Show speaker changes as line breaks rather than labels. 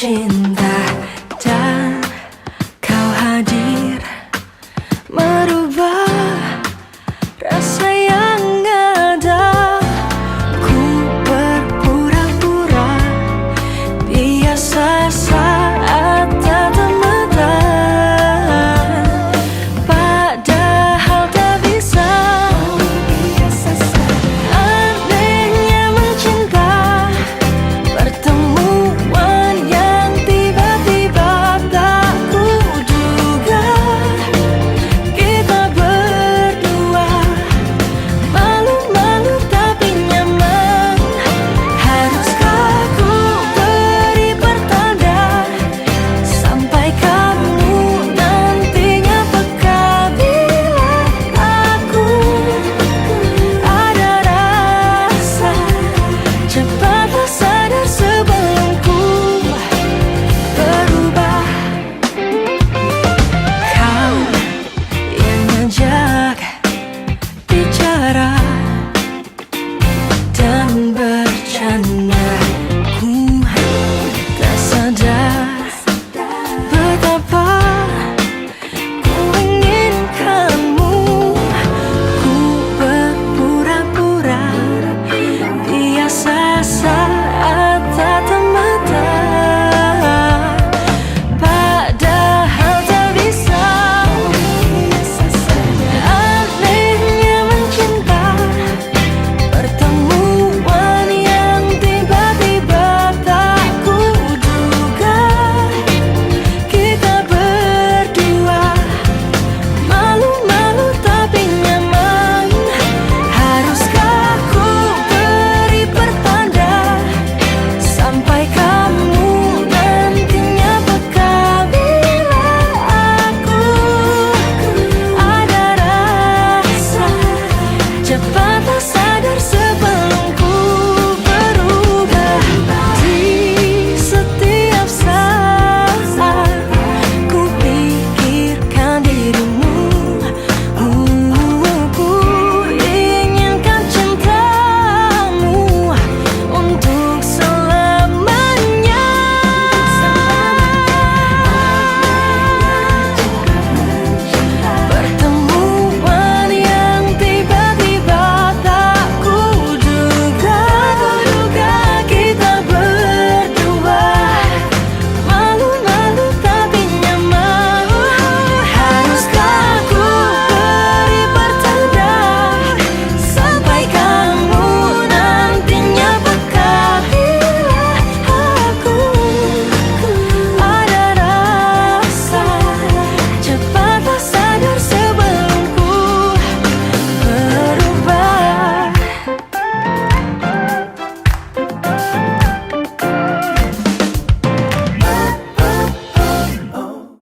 cinta dan kau hadir merubah rasa yang ada. Ku berpura-pura biasa saat tatap mata, padahal tak bisa. Anehnya mencinta, pertemuan yang tiba-tiba tak kuduga. Kita berdua malu-malu tapi nyaman. Haruskah ku beri pertanda sampai kamu nantinya peka bila aku ada rasa? Cepatlah sadar sebelum ku berubah. Kau yang ngajak bicara dan bercanda,